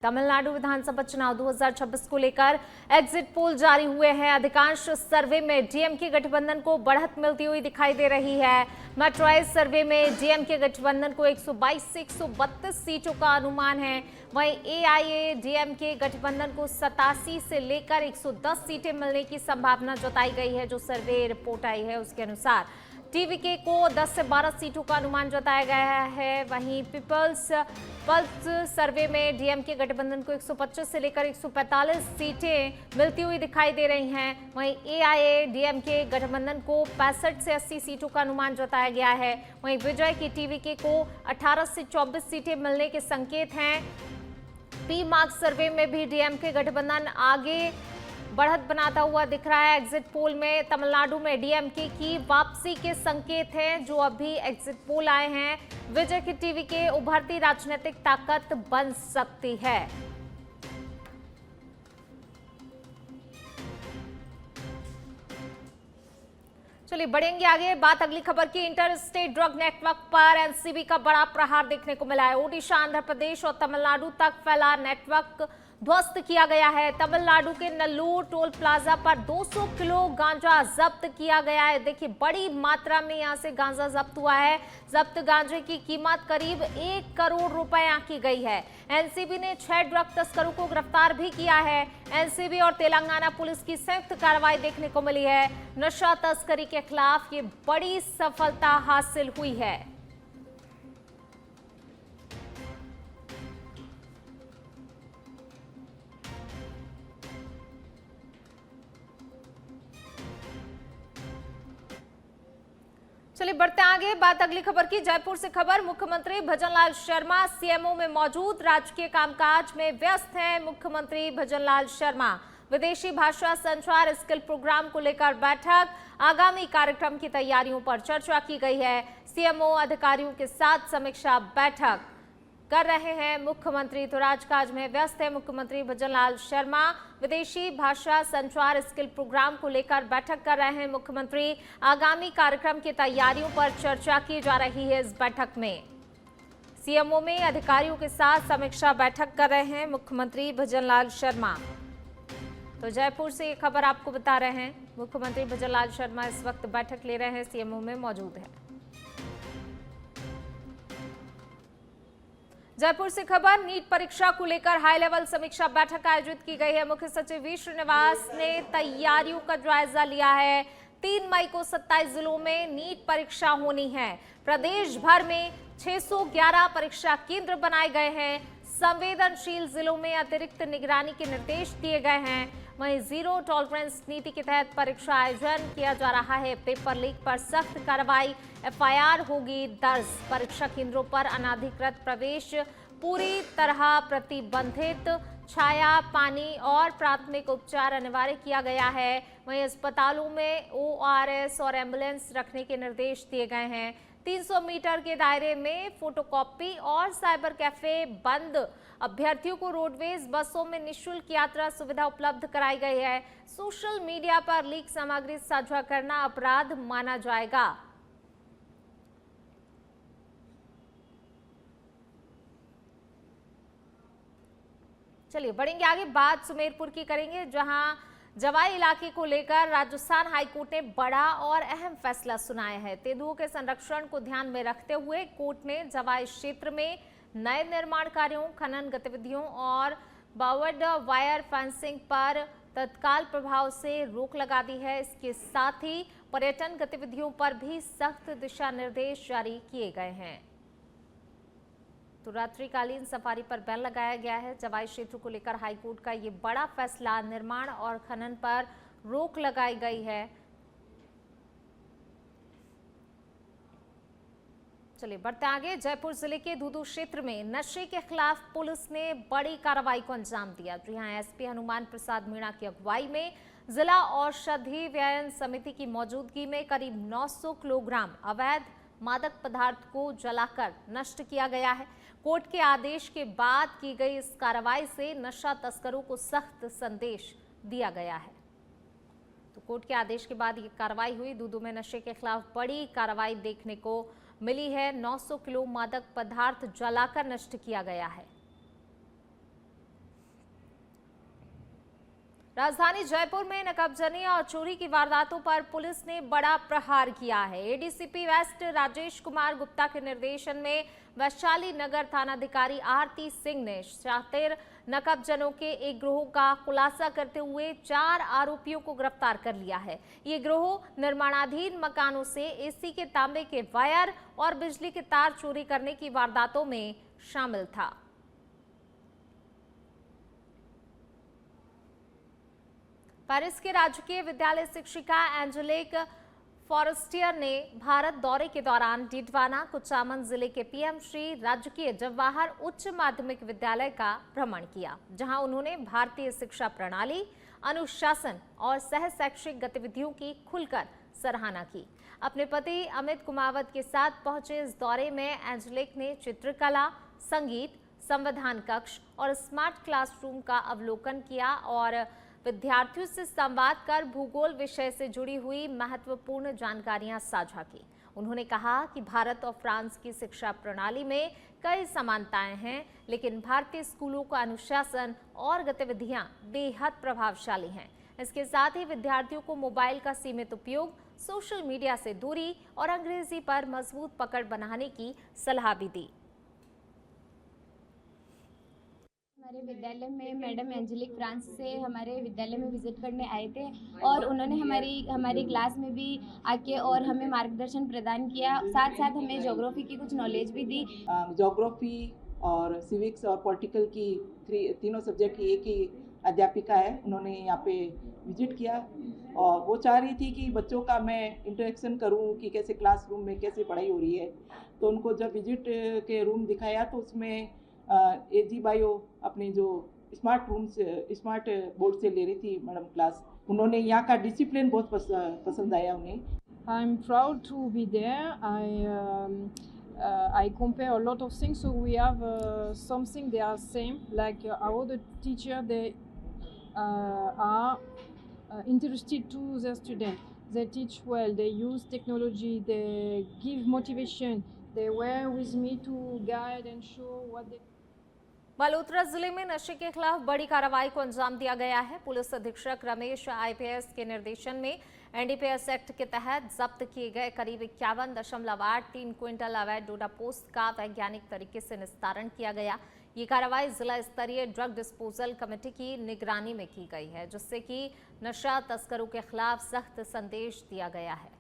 तमिलनाडु विधानसभा चुनाव 2026 को लेकर एग्जिट पोल जारी हुए हैं। अधिकांश सर्वे में डीएमके गठबंधन को बढ़त मिलती हुई दिखाई दे रही है। मैट्राइज सर्वे में डीएमके गठबंधन को 122 से 132 सीटों का अनुमान है। वहीं एआईएडीएमके गठबंधन को 87 से लेकर 110 सीटें मिलने की संभावना जताई गई है। जो सर्वे रिपोर्ट आई है उसके अनुसार टीवीके को 10 से 12 सीटों का अनुमान जताया गया है। वहीं पीपल्स पल्स सर्वे में डीएमके गठबंधन को 125 से लेकर 145 सीटें मिलती हुई दिखाई दे रही हैं। वहीं एआईएडीएमके गठबंधन को 65 से 80 सीटों का अनुमान जताया गया है। वहीं विजय की टीवीके को 18 से 24 सीटें मिलने के संकेत हैं। पी मार्क सर्वे में भी डीएमके गठबंधन आगे बढ़त बनाता हुआ दिख रहा है। एग्जिट पोल में तमिलनाडु में डीएमके की वापसी के संकेत हैं जो अभी एग्जिट पोल आए हैं। विजय की टीवी के उभरती राजनीतिक ताकत बन सकती है। चलिए बढ़ेंगे आगे। बात अगली खबर की। इंटर स्टेट ड्रग नेटवर्क पर एनसीबी का बड़ा प्रहार देखने को मिला है। ओडिशा, आंध्र प्रदेश और तमिलनाडु तक फैला नेटवर्क ध्वस्त किया गया है। तमिलनाडु के नल्लूर टोल प्लाजा पर 200 किलो गांजा जब्त किया गया है। देखिए बड़ी मात्रा में यहां से गांजा जब्त हुआ है। जब्त गांजे की कीमत करीब 1 करोड़ रुपए आंकी गई है। एनसीबी ने 6 ड्रग तस्करों को गिरफ्तार भी किया है। एनसीबी और तेलंगाना पुलिस की संयुक्त कार्रवाई देखने को मिली है। नशा तस्करी के खिलाफ ये बड़ी सफलता हासिल हुई है। चलिए बढ़ते आगे। बात अगली खबर की। जयपुर से खबर। मुख्यमंत्री भजनलाल शर्मा सीएमओ में मौजूद, राजकीय कामकाज में व्यस्त हैं मुख्यमंत्री भजनलाल शर्मा। विदेशी भाषा संचार स्किल प्रोग्राम को लेकर बैठक, आगामी कार्यक्रम की तैयारियों पर चर्चा की गई है। सीएमओ अधिकारियों के साथ समीक्षा बैठक कर रहे हैं मुख्यमंत्री। तो राजकाज में व्यस्त है मुख्यमंत्री भजनलाल शर्मा। विदेशी भाषा संचार स्किल प्रोग्राम को लेकर बैठक कर रहे हैं मुख्यमंत्री। आगामी कार्यक्रम की तैयारियों पर चर्चा की जा रही है। इस बैठक में सीएमओ में अधिकारियों के साथ समीक्षा बैठक कर रहे हैं मुख्यमंत्री भजनलाल शर्मा। तो जयपुर से ये खबर आपको बता रहे हैं। मुख्यमंत्री भजनलाल शर्मा इस वक्त बैठक ले रहे हैं, सीएमओ में मौजूद है। जयपुर से खबर। नीट परीक्षा को लेकर हाई लेवल समीक्षा बैठक आयोजित की गई है। मुख्य सचिव वी श्रीनिवास ने तैयारियों का जायजा लिया है। 3 मई को 27 जिलों में नीट परीक्षा होनी है। प्रदेश भर में 611 परीक्षा केंद्र बनाए गए हैं। संवेदनशील जिलों में अतिरिक्त निगरानी के निर्देश दिए गए हैं। वहीं जीरो टॉलरेंस नीति के तहत परीक्षा आयोजन किया जा रहा है। पेपर लीक पर सख्त कार्रवाई, एफआईआर होगी दर्ज। परीक्षा केंद्रों पर अनाधिकृत प्रवेश पूरी तरह प्रतिबंधित। छाया, पानी और प्राथमिक उपचार अनिवार्य किया गया है। वहीं अस्पतालों में ओआरएस और एम्बुलेंस रखने के निर्देश दिए गए हैं। 300 मीटर के दायरे में फोटोकॉपी और साइबर कैफे बंद। अभ्यर्थियों को रोडवेज बसों में निःशुल्क यात्रा सुविधा उपलब्ध कराई गई है। सोशल मीडिया पर लीक सामग्री साझा करना अपराध माना जाएगा। चलिए बढ़ेंगे आगे। बात सुमेरपुर की करेंगे, जहां जवाई इलाके को लेकर राजस्थान हाईकोर्ट ने बड़ा और अहम फैसला सुनाया है। तेंदुओं के संरक्षण को ध्यान में रखते हुए कोर्ट ने जवाई क्षेत्र में नए निर्माण कार्यों, खनन गतिविधियों और बावर्ड वायर फेंसिंग पर तत्काल प्रभाव से रोक लगा दी है। इसके साथ ही पर्यटन गतिविधियों पर भी सख्त दिशा निर्देश जारी किए गए हैं। तो रात्रिकालीन सफारी पर बैन लगाया गया है। जवाई क्षेत्र को लेकर हाईकोर्ट का ये बड़ा फैसला, निर्माण और खनन पर रोक लगाई गई है। चलिए बढ़ते आगे। जयपुर जिले के दूदू क्षेत्र में नशे के खिलाफ पुलिस ने बड़ी कार्रवाई को अंजाम दिया। जी हां, एसपी हनुमान प्रसाद मीणा की अगुवाई में जिला औषधि व्ययन समिति की मौजूदगी में करीब 900 किलोग्राम अवैध मादक पदार्थ को जलाकर नष्ट किया गया है। कोर्ट के आदेश के बाद की गई इस कार्रवाई से नशा तस्करों को सख्त संदेश दिया गया है। तो कोर्ट के आदेश के बाद ये कार्रवाई हुई। दूदू में नशे के खिलाफ बड़ी कार्रवाई देखने को मिली है। 900 किलो मादक पदार्थ जलाकर नष्ट किया गया है। राजधानी जयपुर में नकबजनी और चोरी की वारदातों पर पुलिस ने बड़ा प्रहार किया है। एडीसीपी वेस्ट राजेश कुमार गुप्ता के निर्देशन में वैशाली नगर थानाधिकारी आरती सिंह ने शातिर नकबजनों के एक गिरोह का खुलासा करते हुए 4 आरोपियों को गिरफ्तार कर लिया है। ये गिरोह निर्माणाधीन मकानों से एसी के तांबे के वायर और बिजली के तार चोरी करने की वारदातों में शामिल था। पेरिस के राजकीय विद्यालय शिक्षिका एंजेलिक फॉरेस्टियर ने भारत दौरे के दौरान डिडवाना कुचामन जिले के पीएम श्री राजकीय जवाहर उच्च माध्यमिक विद्यालय का भ्रमण किया, जहां उन्होंने भारतीय शिक्षा प्रणाली, अनुशासन और सह शैक्षिक गतिविधियों की खुलकर सराहना की। अपने पति अमित कुमावत के साथ पहुंचे इस दौरे में एंजेलिक ने चित्रकला, संगीत, संविधान कक्ष और स्मार्ट क्लासरूम का अवलोकन किया और विद्यार्थियों से संवाद कर भूगोल विषय से जुड़ी हुई महत्वपूर्ण जानकारियां साझा की। उन्होंने कहा कि भारत और फ्रांस की शिक्षा प्रणाली में कई समानताएं हैं, लेकिन भारतीय स्कूलों का अनुशासन और गतिविधियां बेहद प्रभावशाली हैं। इसके साथ ही विद्यार्थियों को मोबाइल का सीमित उपयोग, सोशल मीडिया से दूरी और अंग्रेजी पर मजबूत पकड़ बनाने की सलाह भी दी। हमारे विद्यालय में मैडम एंजेलिक फ्रांस से हमारे विद्यालय में विजिट करने आए थे और उन्होंने हमारी क्लास में भी आके और हमें मार्गदर्शन प्रदान किया। साथ साथ हमें ज्योग्राफी की कुछ नॉलेज भी दी। ज्योग्राफी और सिविक्स और पॉलिटिकल की तीनों सब्जेक्ट की एक ही अध्यापिका है। उन्होंने यहाँ पे विजिट किया और वो चाह रही थी कि बच्चों का मैं इंटरेक्शन करूँ कि कैसे क्लासरूम में कैसे पढ़ाई हो रही है। तो उनको जब विजिट के रूम दिखाया तो उसमें एजी बायो अपने जो स्मार्ट बोर्ड से ले रही थी मैडम क्लास। उन्होंने यहाँ का डिसिप्लिन बहुत पसंद आया उन्हें। I am proud to be there. I compare a lot of things, so we have something they are same. Like our the teacher, they are interested to their student. They teach well. They use technology. They give motivation. They were with me to guide and show what they. Balotra जिले में नशे के खिलाफ बड़ी कार्रवाई को अंजाम दिया गया है। पुलिस अधीक्षक रमेश आईपीएस के निर्देशन में एनडीपीएस एक्ट के तहत जब्त किए गए करीब 51.83 क्विंटल अवैध डोडा पोस्ट का वैज्ञानिक तरीके से निस्तारण किया गया। ये कार्रवाई जिला स्तरीय ड्रग डिस्पोजल कमेटी की निगरानी में की गई है, जिससे कि नशा तस्करों के खिलाफ सख्त संदेश दिया गया है।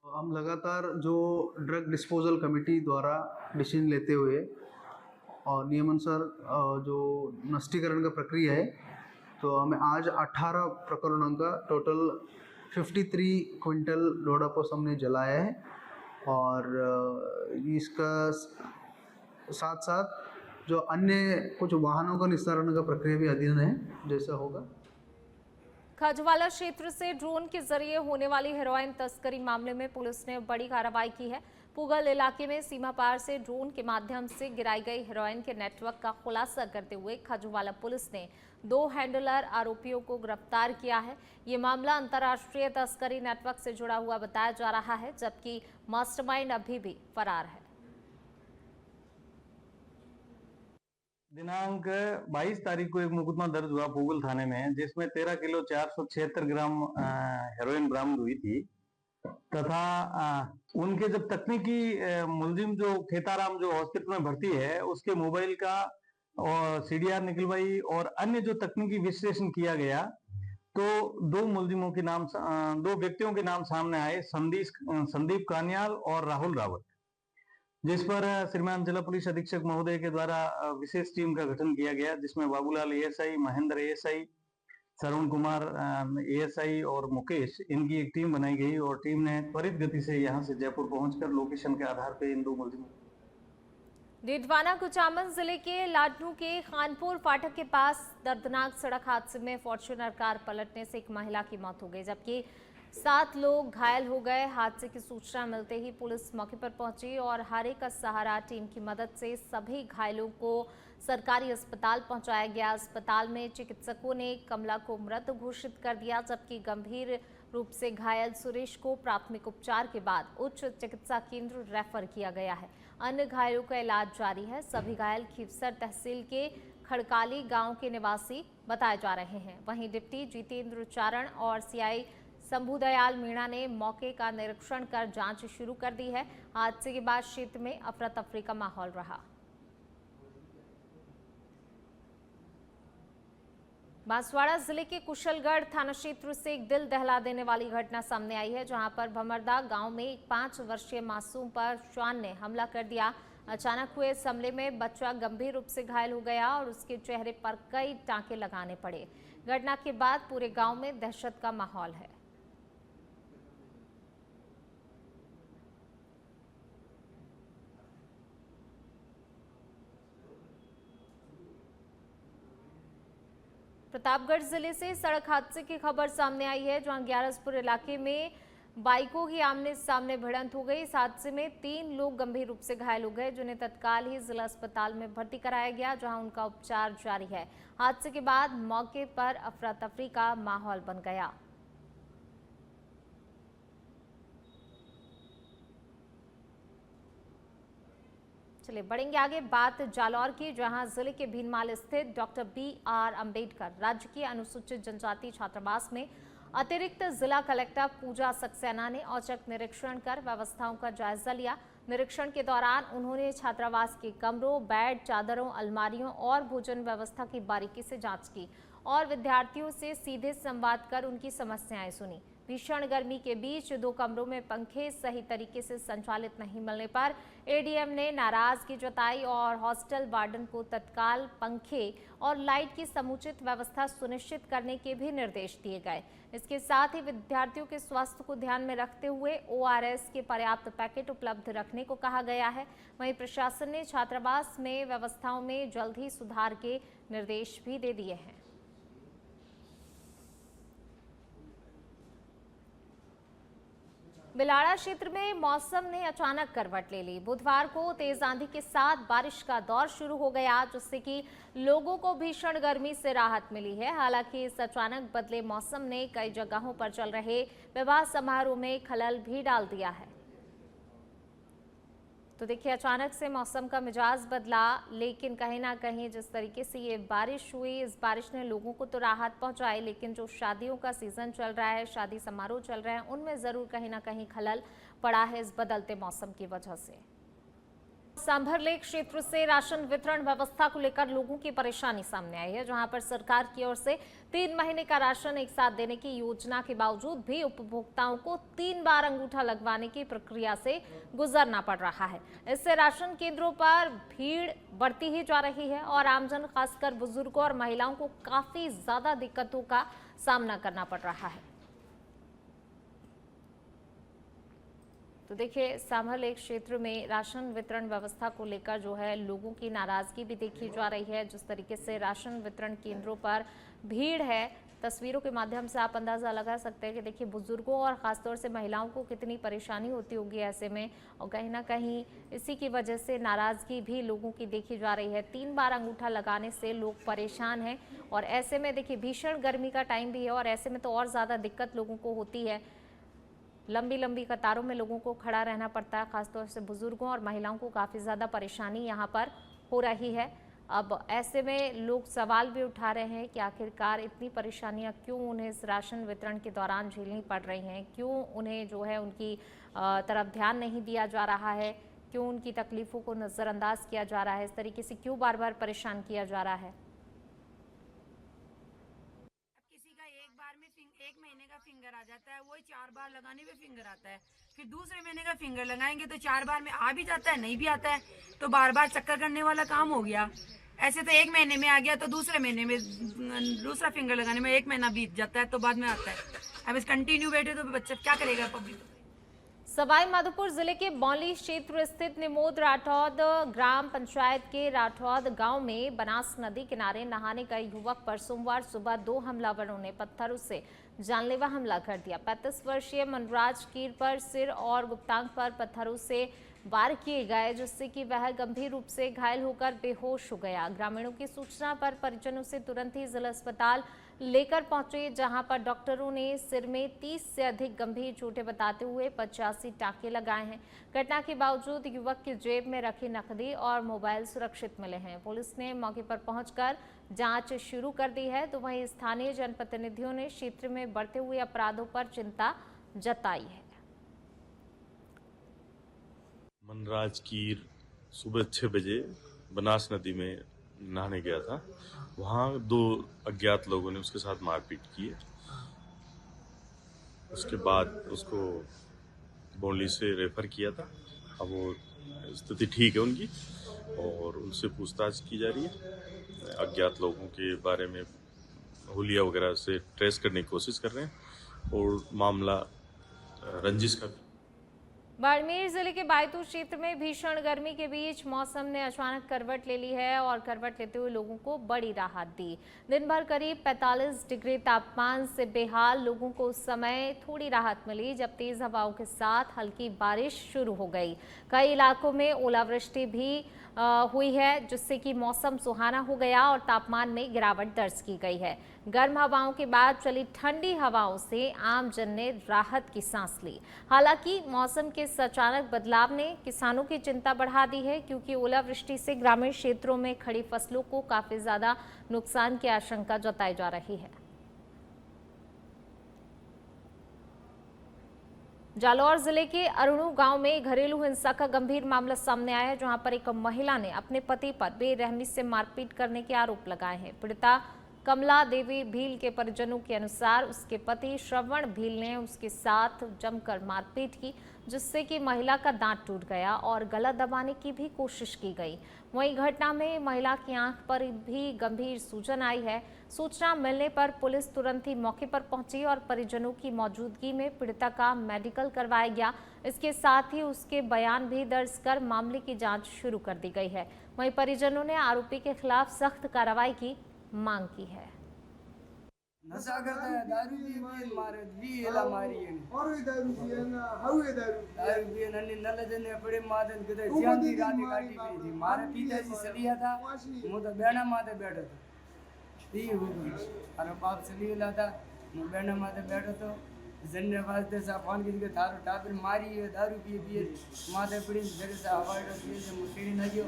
हम लगातार जो ड्रग डिस्पोजल कमेटी द्वारा डिसीजन लेते हुए और नियमानुसार जो नष्टीकरण का प्रक्रिया है, तो हमें आज 18 प्रकरणों का टोटल 53 क्विंटल डोडा पोस्ट हमने जलाया है और इसका साथ साथ जो अन्य कुछ वाहनों का निस्तारण का प्रक्रिया भी अधीन है जैसा होगा। खजवाला क्षेत्र से ड्रोन के जरिए होने वाली हेरोइन तस्करी मामले में पुलिस ने बड़ी कार्रवाई की है। पुगल इलाके में सीमा पार से ड्रोन के माध्यम से गिराई गई हेरोइन के नेटवर्क का खुलासा करते हुए खजवाला पुलिस ने 2 हैंडलर आरोपियों को गिरफ्तार किया है। ये मामला अंतर्राष्ट्रीय तस्करी नेटवर्क से जुड़ा हुआ बताया जा रहा है, जबकि मास्टरमाइंड अभी भी फरार है। दिनांक 22 तारीख को एक मुकदमा दर्ज हुआ पूगल थाने में, जिसमें 13 किलो 476 ग्राम हेरोइन बरामद हुई थी तथा उनके जब तकनीकी मुलजिम जो खेताराम जो हॉस्पिटल में भर्ती है उसके मोबाइल का और सीडीआर निकलवाई और अन्य जो तकनीकी विश्लेषण किया गया तो 2 व्यक्तियों के नाम सामने आए, संदीप कान्याल और राहुल रावत, जिस पर श्रीमान जिला पुलिस अधीक्षक महोदय के द्वारा विशेष टीम का गठन किया गया, जिसमें Babulal ASI, Mahendra ASI, Shravan Kumar ASI और मुकेश, इनकी एक टीम बनाई गई और टीम ने त्वरित गति से यहां से जयपुर पहुंचकर लोकेशन के आधार पर इन 2 मुलजिमों। डिडवाना कुचामन जिले के लाडनू के खानपुर फाटक के पास दर्दनाक सड़क हादसे में फॉर्च्यूनर कार पलटने से एक महिला की मौत हो गई, जबकि 7 लोग घायल हो गए। हादसे की सूचना मिलते ही पुलिस मौके पर पहुंची और हारे का सहारा टीम की मदद से सभी घायलों को सरकारी अस्पताल पहुंचाया गया। अस्पताल में चिकित्सकों ने कमला को मृत घोषित कर दिया, जबकि गंभीर रूप से घायल सुरेश को प्राथमिक उपचार के बाद उच्च चिकित्सा केंद्र रेफर किया गया है। अन्य घायलों का इलाज जारी है। सभी घायल खीवसर तहसील के खड़काली गांव के निवासी बताए जा रहे हैं। वहीं डिप्टी जितेंद्र चारण और सीआई शंभुदयाल मीणा ने मौके का निरीक्षण कर जांच शुरू कर दी है। हादसे के बाद क्षेत्र में अफरा तफरी का माहौल रहा। बांसवाड़ा जिले के कुशलगढ़ थाना क्षेत्र से एक दिल दहला देने वाली घटना सामने आई है, जहां पर भमरदा गांव में एक 5 वर्षीय मासूम पर श्वान ने हमला कर दिया। अचानक हुए इस हमले में बच्चा गंभीर रूप से घायल हो गया और उसके चेहरे पर कई टांके लगाने पड़े। घटना के बाद पूरे गांव में दहशत का माहौल है। प्रतापगढ़ जिले से सड़क हादसे की खबर सामने आई है, जहां ग्यारसपुर इलाके में बाइकों की आमने सामने भिड़ंत हो गई। इस हादसे में 3 लोग गंभीर रूप से घायल हो गए, जिन्हें तत्काल ही जिला अस्पताल में भर्ती कराया गया, जहां उनका उपचार जारी है। हादसे के बाद मौके पर अफरा तफरी का माहौल बन गया। चलिए बढ़ेंगे आगे। बात जालौर की, जहां जिले के भीनमाल स्थित डॉक्टर BR अंबेडकर राजकीय अनुसूचित जनजाति छात्रावास में अतिरिक्त जिला कलेक्टर पूजा सक्सेना ने औचक निरीक्षण कर व्यवस्थाओं का जायजा लिया। निरीक्षण के दौरान उन्होंने छात्रावास के कमरों, बेड, चादरों, अलमारियों और भोजन व्यवस्था की बारीकी से जांच की और विद्यार्थियों से सीधे संवाद कर उनकी समस्याएं सुनी। भीषण गर्मी के बीच 2 कमरों में पंखे सही तरीके से संचालित नहीं मिलने पर ADM ने नाराजगी जताई और हॉस्टल वार्डन को तत्काल पंखे और लाइट की समुचित व्यवस्था सुनिश्चित करने के भी निर्देश दिए गए। इसके साथ ही विद्यार्थियों के स्वास्थ्य को ध्यान में रखते हुए ORS के पर्याप्त पैकेट उपलब्ध रखने को कहा गया है। वहीं प्रशासन ने छात्रावास में व्यवस्थाओं में जल्द ही सुधार के निर्देश भी दे दिए हैं। बिलाड़ा क्षेत्र में मौसम ने अचानक करवट ले ली। बुधवार को तेज आंधी के साथ बारिश का दौर शुरू हो गया, जिससे कि लोगों को भीषण गर्मी से राहत मिली है। हालांकि इस अचानक बदले मौसम ने कई जगहों पर चल रहे विवाह समारोह में खलल भी डाल दिया है। तो देखिए, अचानक से मौसम का मिजाज बदला, लेकिन कहीं ना कहीं जिस तरीके से ये बारिश हुई, इस बारिश ने लोगों को तो राहत पहुंचाई, लेकिन जो शादियों का सीजन चल रहा है, शादी समारोह चल रहे हैं, उनमें जरूर कहीं ना कहीं खलल पड़ा है इस बदलते मौसम की वजह से। सांभरलेक क्षेत्र से राशन वितरण व्यवस्था को लेकर लोगों की परेशानी सामने आई है, जहां पर सरकार की ओर से 3 महीने का राशन एक साथ देने की योजना के बावजूद भी उपभोक्ताओं को 3 बार अंगूठा लगवाने की प्रक्रिया से गुजरना पड़ रहा है। इससे राशन केंद्रों पर भीड़ बढ़ती ही जा रही है और आमजन, खासकर बुजुर्गों और महिलाओं को काफी ज्यादा दिक्कतों का सामना करना पड़ रहा है। तो देखिए, सांभरलेक क्षेत्र में राशन वितरण व्यवस्था को लेकर जो है लोगों की नाराजगी भी देखी जा रही है। जिस तरीके से राशन वितरण केंद्रों पर भीड़ है, तस्वीरों के माध्यम से आप अंदाजा लगा सकते हैं कि देखिए बुजुर्गों और खासतौर से महिलाओं को कितनी परेशानी होती होगी ऐसे में, और कहीं ना कहीं इसी की वजह से नाराजगी भी लोगों की देखी जा रही है। 3 बार अंगूठा लगाने से लोग परेशान हैं और ऐसे में देखिए भीषण गर्मी का टाइम भी है और ऐसे में तो और ज़्यादा दिक्कत लोगों को होती है। लंबी लंबी कतारों में लोगों को खड़ा रहना पड़ता है, खासतौर से बुजुर्गों और महिलाओं को काफ़ी ज़्यादा परेशानी यहाँ पर हो रही है। अब ऐसे में लोग सवाल भी उठा रहे हैं कि आखिरकार इतनी परेशानियाँ क्यों उन्हें इस राशन वितरण के दौरान झेलनी पड़ रही हैं, क्यों उन्हें जो है उनकी तरफ ध्यान नहीं दिया जा रहा है, क्यों उनकी तकलीफ़ों को नज़रअंदाज किया जा रहा है, इस तरीके से क्यों बार बार परेशान किया जा रहा है। एक महीने का फिंगर आ जाता है, वही 4 बार लगाने में फिंगर आता है, फिर दूसरे महीने का फिंगर लगाएंगे तो 4 बार में आ भी जाता है, नहीं भी आता है, तो बार बार चक्कर करने वाला काम हो गया। ऐसे तो 1 महीने में आ गया तो दूसरे महीने में दूसरा फिंगर लगाने में 1 महीना बीत जाता है, तो बाद में आता है। अब इस कंटिन्यू बैठे तो बच्चा क्या करेगा पब्लिक। सवाई माधोपुर जिले के बौली क्षेत्र स्थित निमोद राठौद ग्राम पंचायत के राठौद गांव में बनास नदी किनारे नहाने का युवक पर सोमवार सुबह 2 हमलावरों ने पत्थरों से जानलेवा हमला कर दिया। 35 वर्षीय मनराज कीर पर सिर और गुप्तांग पर पत्थरों से वार किए गए, जिससे कि वह गंभीर रूप से घायल होकर बेहोश हो गया। ग्रामीणों की सूचना पर परिजनों से तुरंत ही जिला अस्पताल लेकर पहुंचे, जहां पर डॉक्टरों ने सिर में 30 से अधिक गंभीर चोटें बताते हुए 85 टाँके लगाए हैं। घटना के बावजूद युवक की जेब में रखी नकदी और मोबाइल सुरक्षित मिले हैं। पुलिस ने मौके पर पहुंचकर जांच शुरू कर दी है, तो वहीं स्थानीय जनप्रतिनिधियों ने क्षेत्र में बढ़ते हुए अपराधों पर चिंता जताई है। मनराज कीर सुबह 6 बजे बनास नदी में नहाने गया था। वहाँ 2 अज्ञात लोगों ने उसके साथ मारपीट की है। उसके बाद उसको बोंडली से रेफर किया था। अब वो स्थिति ठीक है उनकी और उनसे पूछताछ की जा रही है। अज्ञात लोगों के बारे में हुलिया वगैरह से ट्रेस करने की कोशिश कर रहे हैं और मामला रंजिश का। बाड़मेर जिले के बायतू क्षेत्र में भीषण गर्मी के बीच मौसम ने अचानक करवट ले ली है और करवट लेते हुए लोगों को बड़ी राहत दी। दिन भर करीब 45 डिग्री तापमान से बेहाल लोगों को उस समय थोड़ी राहत मिली, जब तेज हवाओं के साथ हल्की बारिश शुरू हो गई। कई इलाकों में ओलावृष्टि भी हुई है, जिससे कि मौसम सुहाना हो गया और तापमान में गिरावट दर्ज की गई है। गर्म हवाओं के बाद चली ठंडी हवाओं से आमजन ने राहत की सांस ली। हालांकि मौसम के इस अचानक बदलाव ने किसानों की चिंता बढ़ा दी है, क्योंकि ओलावृष्टि से ग्रामीण क्षेत्रों में खड़ी फसलों को काफी ज्यादा नुकसान की आशंका जताई जा रही है। जालौर जिले के अरुणु गांव में घरेलू हिंसा का गंभीर मामला सामने आया है, जहां पर एक महिला ने अपने पति पर बेरहमी से मारपीट करने के आरोप लगाए हैं। पीड़िता कमला देवी भील के परिजनों के अनुसार उसके पति श्रवण भील ने उसके साथ जमकर मारपीट की, जिससे कि महिला का दांत टूट गया और गला दबाने की भी कोशिश की गई। वहीं घटना में महिला की आंख पर भी गंभीर सूजन आई है। सूचना मिलने पर पुलिस तुरंत ही मौके पर पहुंची और परिजनों की मौजूदगी में पीड़िता का मेडिकल करवाया गया। इसके साथ ही उसके बयान भी दर्ज कर मामले की जांच शुरू कर दी गई है। वहीं परिजनों ने आरोपी के खिलाफ सख्त कार्रवाई की मांग की है। नशा करता है, दारू पी मारे भी एला मारी है और दारू पिए ना हवे दारू पिए नन्नी नल जने पड़े मादन कदे जानती रात काटी पी थी। मारे पिताजी सलिया था, मु तो बेना माथे बैठो तो पी हो गई। अरे बाप सलिया था, मु बेना माथे बैठो तो जन्ने वास्ते सा फोन की थारो टापर मारी है, दारू पिए माथे पड़ी जरे सा हवाई पिए मुठीड़ी न गयो।